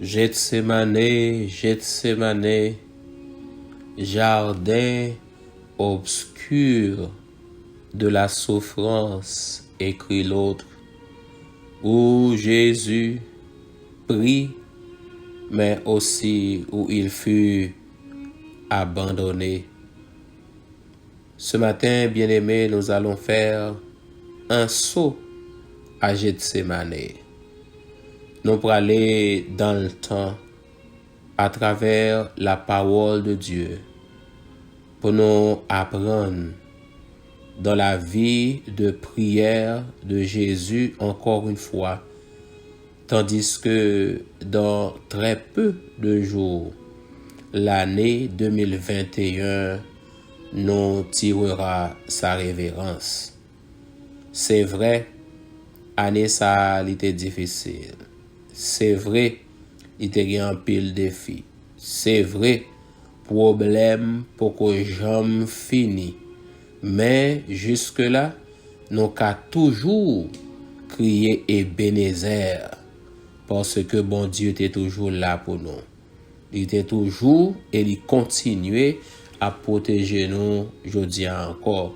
Gethsémané, Gethsémané, jardin obscur de la souffrance, écrit l'autre, où Jésus prit, mais aussi où il fut abandonné. Ce matin, bien-aimés, nous allons faire un saut à Gethsémané. Nous pour aller dans le temps à travers la parole de Dieu pour nous apprendre dans la vie de prière de Jésus encore une fois, tandis que dans très peu de jours, l'année 2021 nous tirera sa révérence. C'est vrai, année ça était difficile. C'est vrai, il était un pile défi. C'est vrai, problème pour que j'aime fini. Mais jusque-là, nous avons toujours crié Ebenezer, parce que bon Dieu était toujours là pour nous. Il était toujours et il continuait à protéger nous, je dis encore.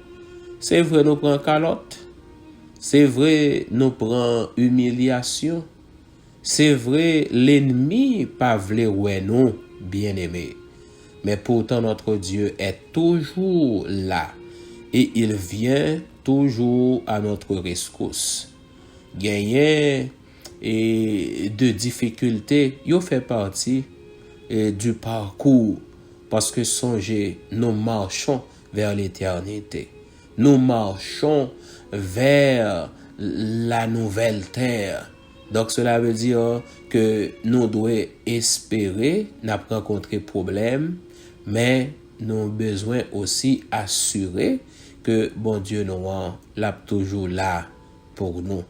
C'est vrai, nous prenons calotte. C'est vrai, nous prenons humiliation. C'est vrai, l'ennemi pas voulu ouais nous, bien-aimés. Mais pourtant, notre Dieu est toujours là. Et il vient toujours à notre rescousse. Gagner et de difficultés, il fait partie du parcours. Parce que songez, nous marchons vers l'éternité. Nous marchons vers la nouvelle terre. Donc cela veut dire que nous devons espérer, n'a pas rencontré problème, mais nous avons besoin aussi assurer que bon Dieu nous l'a toujours là pour nous.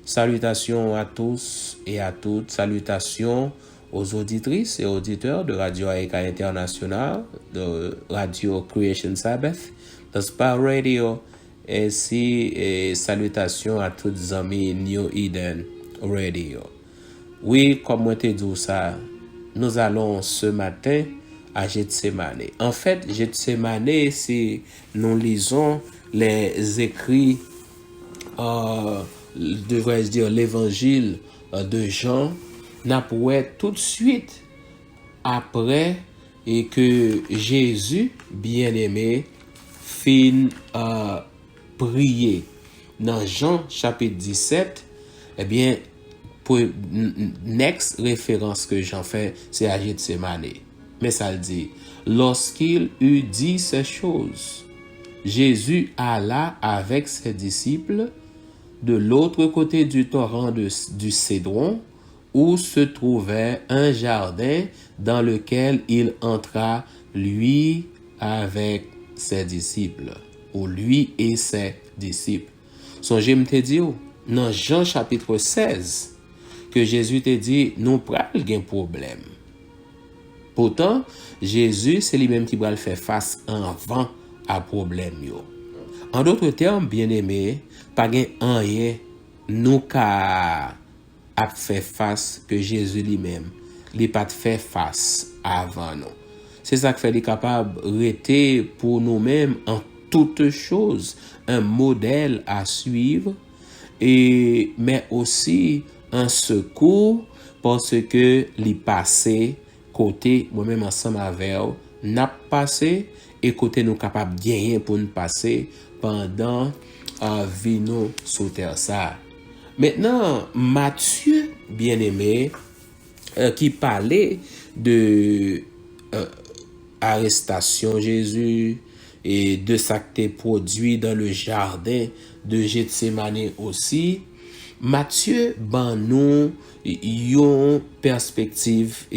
Salutations à tous et à toutes. Salutations aux auditrices et auditeurs de Radio Aïka International, de Radio Creation Sabbath, de Spa Radio, ainsi et salutations à tous les amis New Eden Radio. Oui, comme moi te dit ça, nous allons ce matin à Gethsémané. En fait, Gethsémané, c'est nous lisons les écrits, devrais-je dire l'évangile de Jean, n'approuait tout de suite après et que Jésus, bien-aimé, fin prier. Dans Jean chapitre 17, eh bien, pour next référence que j'en fais, c'est à Gethsémané. Mais ça le dit, lorsqu'il eut dit ces choses, Jésus alla avec ses disciples de l'autre côté du torrent du Cédron, où se trouvait un jardin dans lequel il entra, lui avec ses disciples, ou lui et ses disciples. Songez me te dit, dans Jean chapitre 16, que Jésus te dit, nous pral gen problème. Pourtant, Jésus, c'est lui-même qui va le faire face avant à problème yo. En d'autres termes, bien-aimés, pas gen rien nous ka a fait face que Jésus lui-même, il pas fait face avant nous. C'est ça qui fait qu'il capable rester pour nous-mêmes en toutes choses un modèle à suivre et mais aussi un secours parce que li passé côté moi-même ensemble avec n'a passé et côté nous capable gagner pour nous passer pendant vie nous sur terre ça. Maintenant, Matthieu, bien-aimé, qui parlait de arrestation Jésus et de ce qui produit dans le jardin de Gethsémané aussi, Matthieu ban nous une perspective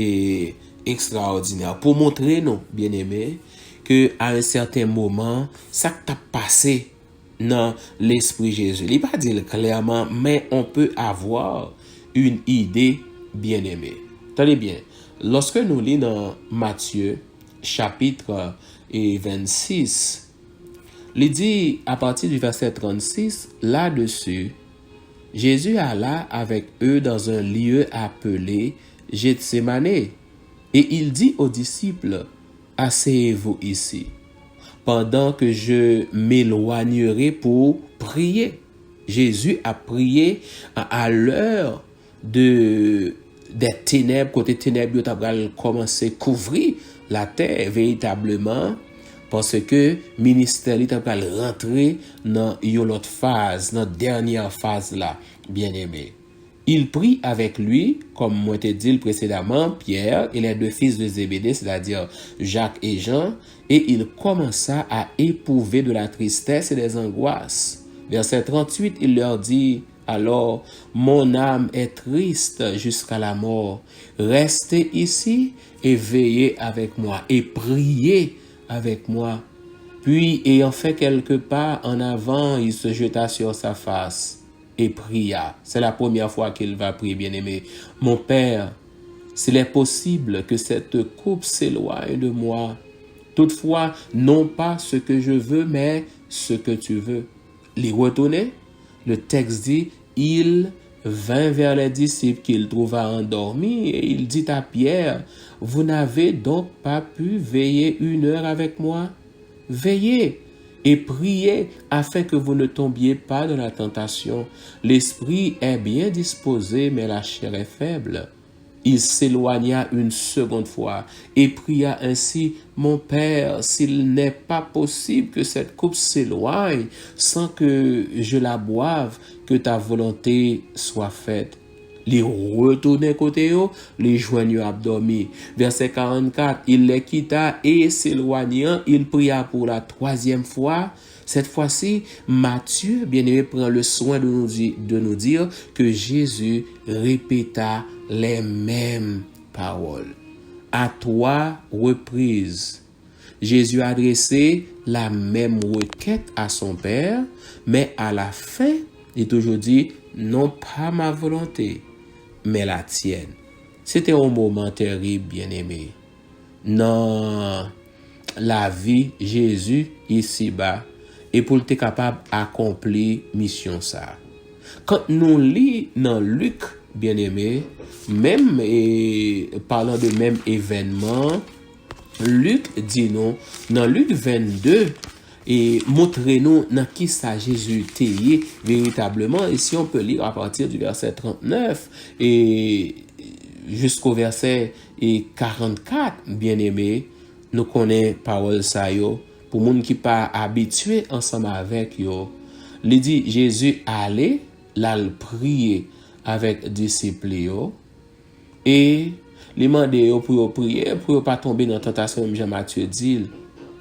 extraordinaire pour montrer nous, bien-aimés, que à un certain moment, ça t'a passé dans l'esprit Jésus. Il pas dit clairement, mais on peut avoir une idée bien-aimée. Tenez bien, lorsque nous lisons dans Matthieu, chapitre 26, il dit à partir du verset 36, là-dessus, Jésus alla avec eux dans un lieu appelé Gethsemane. Et il dit aux disciples, asseyez-vous ici, pendant que je m'éloignerai pour prier. Jésus a prié à l'heure des ténèbres, côté ténèbres, il a commencé à couvrir la terre véritablement, parce que le ministère est rentré dans une autre phase, dans la dernière phase là, bien aimé. Il prie avec lui, comme moi t'ai dit précédemment, Pierre et les deux fils de Zébédée, c'est-à-dire Jacques et Jean, et il commença à éprouver de la tristesse et des angoisses. Verset 38, il leur dit, alors, mon âme est triste jusqu'à la mort. Restez ici et veillez avec moi et priez avec moi. Puis, ayant fait quelques pas en avant, il se jeta sur sa face et pria. C'est la première fois qu'il va prier, bien-aimé. Mon Père, s'il est possible que cette coupe s'éloigne de moi, toutefois, non pas ce que je veux, mais ce que tu veux. Les retourner, le texte dit, il vint vers les disciples qu'il trouva endormis et il dit à Pierre, vous n'avez donc pas pu veiller 1 heure avec moi? Veillez et priez afin que vous ne tombiez pas dans la tentation. L'esprit est bien disposé, mais la chair est faible. Il s'éloigna une seconde fois et pria ainsi, mon Père, s'il n'est pas possible que cette coupe s'éloigne sans que je la boive, que ta volonté soit faite. Les retournait côté eux, les joignent abdormis. Verset 44, il les quitta et s'éloignant, il pria pour la 3e fois. Cette fois-ci, Matthieu, bien-aimé, prend le soin de nous dire que Jésus répéta les mêmes paroles. À 3 reprises, Jésus a adressé la même requête à son Père, mais à la fin, il est toujours dit, non pas ma volonté, mais la tienne. C'était un moment terrible, bien-aimé. Dans la vie, Jésus, ici-bas, et pour être capable d'accomplir mission ça. Quand nous lisons dans Luc, bien-aimé, même parlant de même événement, Luc dit nous, dans Luc 22, et montrez-nous dans qui ça Jésus était véritablement. Et si on peut lire à partir du verset 39 et jusqu'au verset 44, bien-aimé, nous connaissons parole ça yo. Pour les gens qui ne sont pas habitués ensemble avec yo, il dit Jésus allait là prier avec les disciples yo, et les mandé pour prier pour ne pas tomber dans la tentation, comme Jean-Matthieu dit.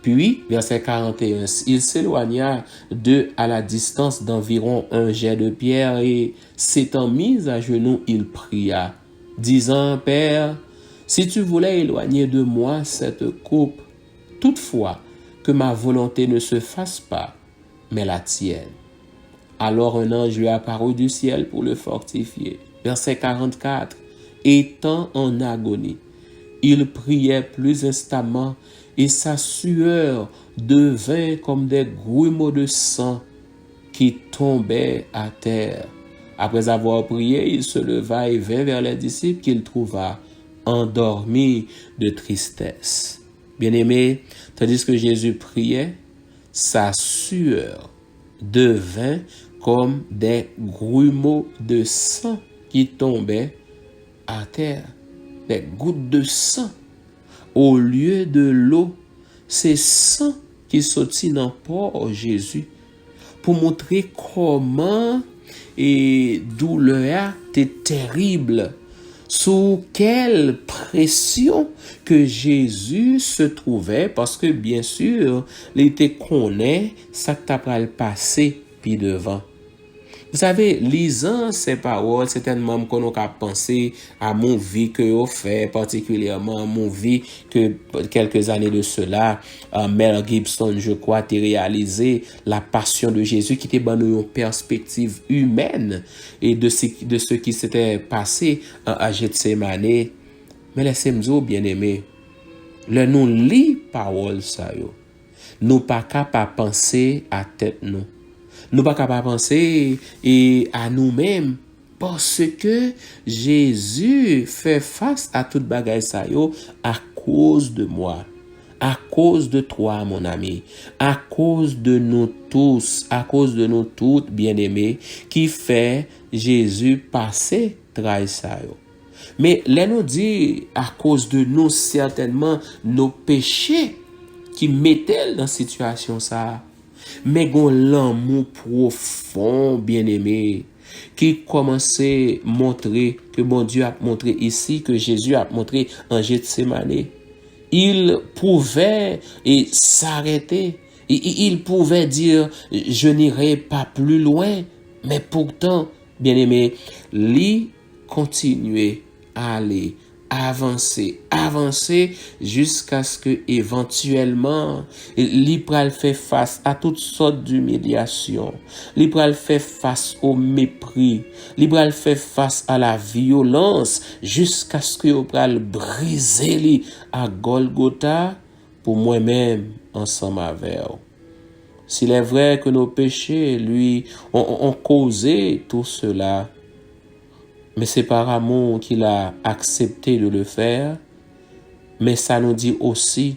Puis, verset 41, il s'éloigna d'eux à la distance d'environ un jet de pierre et s'étant mis à genoux, il pria, disant, Père, si tu voulais éloigner de moi cette coupe, toutefois que ma volonté ne se fasse pas, mais la tienne. Alors un ange lui apparut du ciel pour le fortifier. Verset 44, étant en agonie, il priait plus instamment et sa sueur devint comme des grumeaux de sang qui tombaient à terre. Après avoir prié, il se leva et vint vers les disciples qu'il trouva endormis de tristesse. Bien-aimé, tandis que Jésus priait, sa sueur devint comme des grumeaux de sang qui tombaient à terre. Des gouttes de sang. Au lieu de l'eau, c'est sang qui sortit dans le corps de Jésus pour montrer comment et douleur était terrible, sous quelle pression que Jésus se trouvait, parce que bien sûr, il était connaît ça que t'as le passé puis devant. Vous savez, lisant ces paroles, certainement qu'on a pensé à mon vie que j'ai fait, particulièrement à mon vie que quelques années de cela, Mel Gibson, je crois, a réalisé la passion de Jésus qui était dans une perspective humaine et de ce qui s'était passé à Gethsemane. Mais laissez-moi bien aimé, le nous lit parole ça yo, nous pas capable penser à tête nous. Nous pas capable penser et à nous-mêmes parce que Jésus fait face à toute bagaille ça yo à cause de moi. À cause de toi, mon ami, à cause de nous tous, à cause de nous toutes, bien-aimés, qui fait Jésus passer trahi ça yo. Mais là nous dit à cause de nous certainement nos péchés qui mettaient dans situation ça. Mais gon l'amour profond, bien-aimé, qui commençait à montrer que bon Dieu a montré ici, que Jésus a montré en Gethsémane. Il pouvait s'arrêter. Il pouvait dire, je n'irai pas plus loin. Mais pourtant, bien-aimé, lui continuait à aller, avancer jusqu'à ce que éventuellement, lui pral fait face à toutes sortes d'humiliations. Lui pral fait face au mépris. Lui pral fait face à la violence jusqu'à ce que pral briser lui à Golgotha pour moi-même ensemble avec vous. S'il est vrai que nos péchés, lui, ont causé tout cela, mais c'est par amour qu'il a accepté de le faire. Mais ça nous dit aussi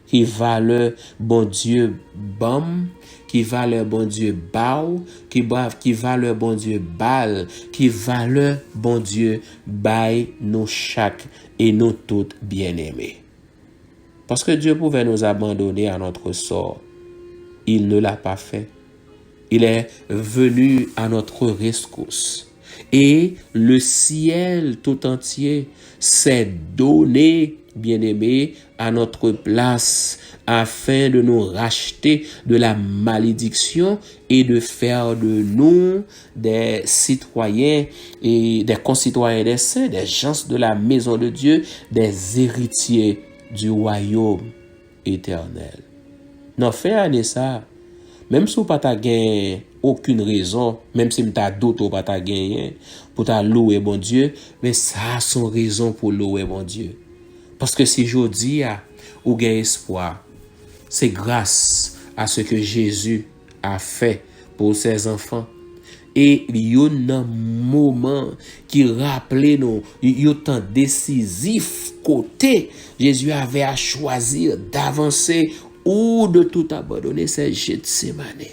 qu'il va le bon Dieu bam, qu'il va le bon Dieu bao, qu'il va le bon Dieu bal, qu'il va le bon Dieu bail nous chaque et nous toutes bien-aimés. Parce que Dieu pouvait nous abandonner à notre sort. Il ne l'a pas fait. Il est venu à notre rescousse. Et le ciel tout entier s'est donné, bien-aimé, à notre place afin de nous racheter de la malédiction et de faire de nous des citoyens et des concitoyens des saints, des gens de la maison de Dieu, des héritiers du royaume éternel. Non, fais année ça. Même si vous n'avez pas aucune raison, même si vous n'avez d'autres pas gagné pour louer bon Dieu, mais ça a son raison pour louer bon Dieu. Parce que si je dis ou gain espoir, c'est grâce à ce que Jésus a fait pour ses enfants. Et il y a un moment qui rappelait nous, il y a un décisif côté Jésus avait à choisir d'avancer ou de tout abandonner, c'est Gethsémane.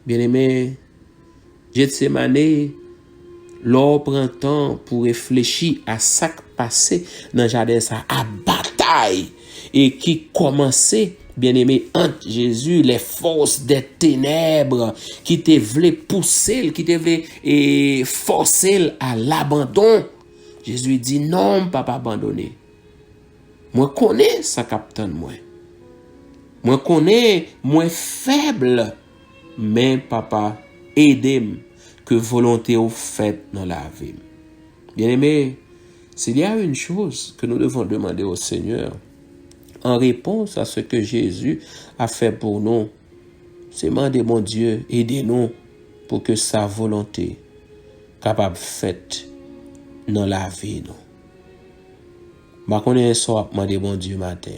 Bien-aimé, Gethsémane, l'on prend temps pour réfléchir à ça qui passait dans le jardin, ça, à bataille, et qui commençait, bien-aimé, entre Jésus, les forces des ténèbres, qui te voulaient pousser, qui te voulaient forcer à l'abandon. Jésus dit, non, pas abandonner. Moi, connais ça, capitaine, moi. Moi connais moins faible, mais papa, aidez-moi que volonté au fait dans la vie. Bien-aimé, s'il y a une chose que nous devons demander au Seigneur, en réponse à ce que Jésus a fait pour nous, c'est demander, mon Dieu, aidez-nous pour que sa volonté capable faite dans la vie nous. Je connais ça, demander mon Dieu matin.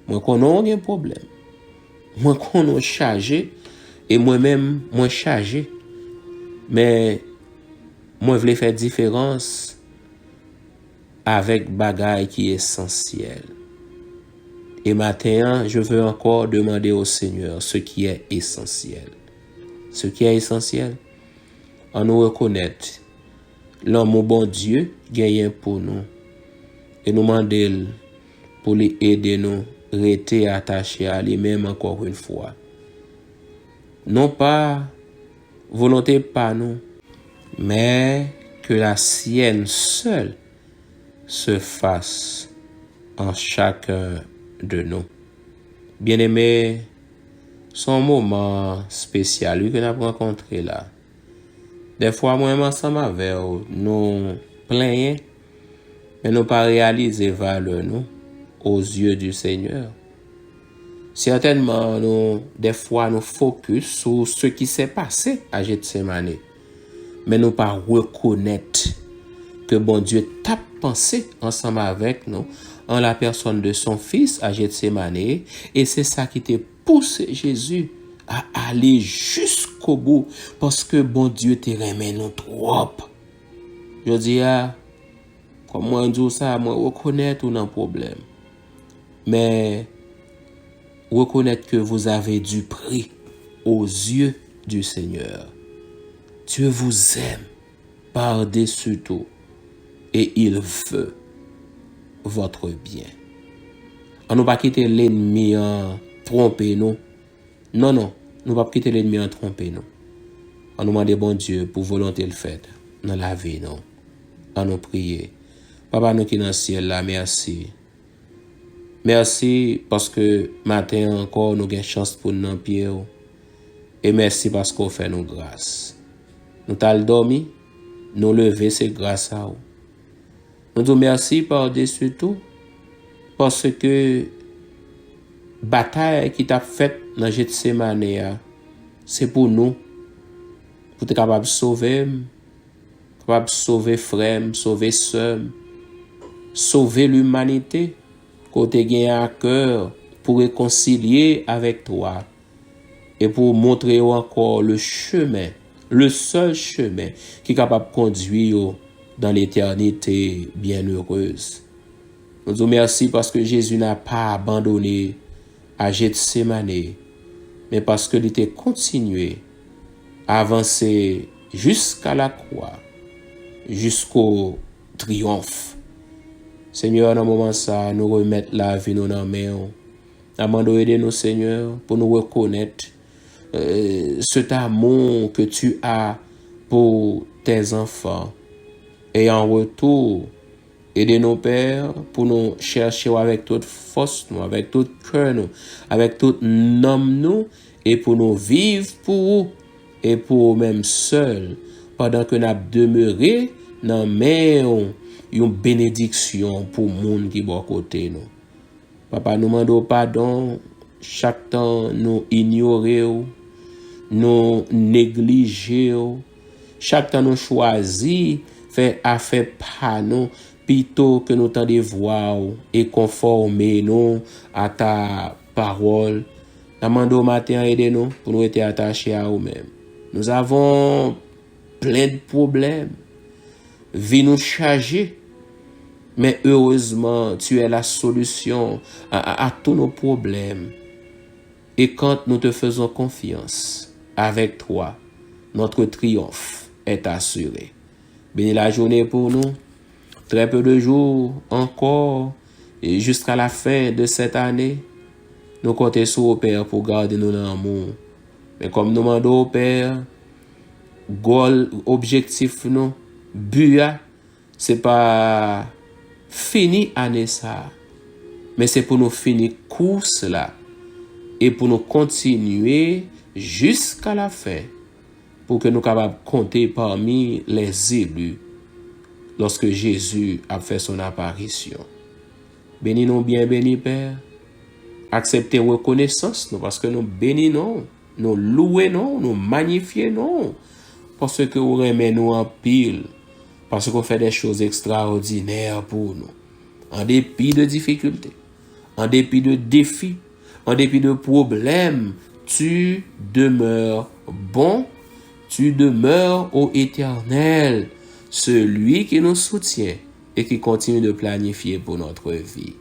Moi connais un problème. Moi connais chargé et moi-même moi chargé. Mais moi je veux faire différence avec bagaille qui est essentiel. Et matin, je veux encore demander au Seigneur ce qui est essentiel. Ce qui est essentiel, on nous reconnaître l'homme bon Dieu gagne pour nous et nous demander pour lui aider nous rester attachés à lui-même encore une fois. Non pas volonté par nous, mais que la sienne seule se fasse en chacun de nous. Bien-aimé, son moment spécial que nous avons rencontré là. Des fois, moi-même ensemble avec nous plaignons, mais nous pas réaliser valeur nous aux yeux du Seigneur. Certainement, nous, des fois, nous focus sur ce qui s'est passé à Gethsémane, mais nous pas reconnaître que bon Dieu t'a pensé ensemble avec nous en la personne de son fils à Gethsémane, et c'est ça qui t'a poussé Jésus à aller jusqu'au jusqu'au bout parce que bon Dieu te remet nous trop. Je dis, comme moi, je dis ça, moi, reconnaître ou non problème. Mais, reconnaître que vous avez du prix aux yeux du Seigneur. Dieu vous aime par-dessus tout et il veut votre bien. On ne va pas quitter l'ennemi en tromper nous. Non, nous ne va pas quitter l'ennemi en tromper nous. On nous demande bon Dieu pour volonté le fait dans la vie, non. On nous prier. Papa, nous qui dans le ciel là, merci. Merci parce que matin encore nous avons chance pour nous pied. Et merci parce qu'on fait nous grâce. Nous t'allons dormir, nous lever, c'est grâce à vous. Nous te merci par-dessus tout parce que bataille qui t'a faite dans Gethsemane, c'est pour nous, pour être capable de sauver, frère, sauver sœur, sauver l'humanité, côté gain à cœur pour réconcilier avec toi et pour montrer encore le chemin, le seul chemin qui est capable de conduire dans l'éternité bienheureuse. Nous vous remercions parce que Jésus n'a pas abandonné à Gethsemane, mais parce qu'il était continué à avancer jusqu'à la croix, jusqu'au triomphe. Seigneur, dans le moment ça, nous remettre la vie dans nos mains. Amando, aidez-nous, Seigneur, pour nous reconnaître cet amour que tu as pour tes enfants. Et en retour, aidez-nous, Père, pour nous chercher avec toute force, nous, avec tout cœur, nous, avec tout nom, nous, et pour nous vivre pour vous, et pour nous-mêmes seuls, pendant que nous avons demeuré dans main une bénédiction pour le monde qui est à côté nous. Papa, nous demandons pardon chaque temps nous ignorer, nous négliger, chaque temps nous choisir faire affaire par nous plutôt que nous tendez voir et conformer nous à ta parole. Nous demandons matin aidez-nous pour nous être attachés à nous-mêmes. Nous avons plein de problèmes. Vie nous charger. Mais heureusement, tu es la solution à tous nos problèmes. Et quand nous te faisons confiance, avec toi, notre triomphe est assuré. Bénis la journée pour nous. Très peu de jours encore, et jusqu'à la fin de cette année, nous comptons sur au Père pour garder nos amour. Mais comme nous demandons au Père, goal, objectif, nous, but, c'est pas fini année ça, mais c'est pour nous finir course là et pour nous continuer jusqu'à la fin pour que nous capables de compter parmi les élus lorsque Jésus a fait son apparition. Bénis nous bien, bénis Père. Acceptez reconnaissance nous parce que nous bénissons, nous louons, nous magnifions parce que vous aimez nous en pile. Parce qu'on fait des choses extraordinaires pour nous. En dépit de difficultés, en dépit de défis, en dépit de problèmes, tu demeures bon, tu demeures ô Éternel, celui qui nous soutient et qui continue de planifier pour notre vie.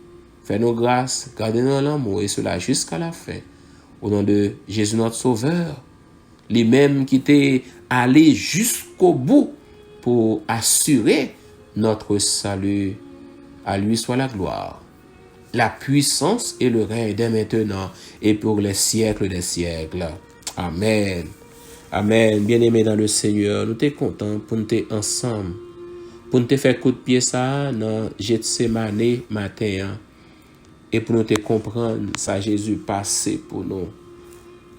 Fais-nous grâce, gardez-nous dans l'amour et cela jusqu'à la fin. Au nom de Jésus notre Sauveur, lui-même qui t'est allé jusqu'au bout pour assurer notre salut. À lui soit la gloire, la puissance et le règne dès maintenant et pour les siècles des siècles. Amen. Amen. Bien-aimés dans le Seigneur, nous sommes contents pour nous être ensemble, pour nous faire coup de pied ça dans Gethsemane matin et pour nous comprendre ça Jésus passé pour nous.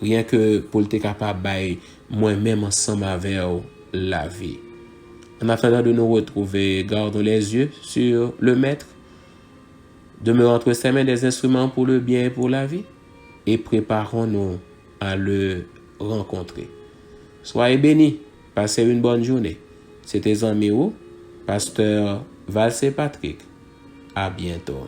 Rien que pour être capable de moi-même ensemble avec la vie. En attendant de nous retrouver, gardons les yeux sur le Maître, demeurons entre ses mains des instruments pour le bien et pour la vie, et préparons-nous à le rencontrer. Soyez bénis, passez une bonne journée. C'était Zanmirou, pasteur Valsé Patrick. À bientôt.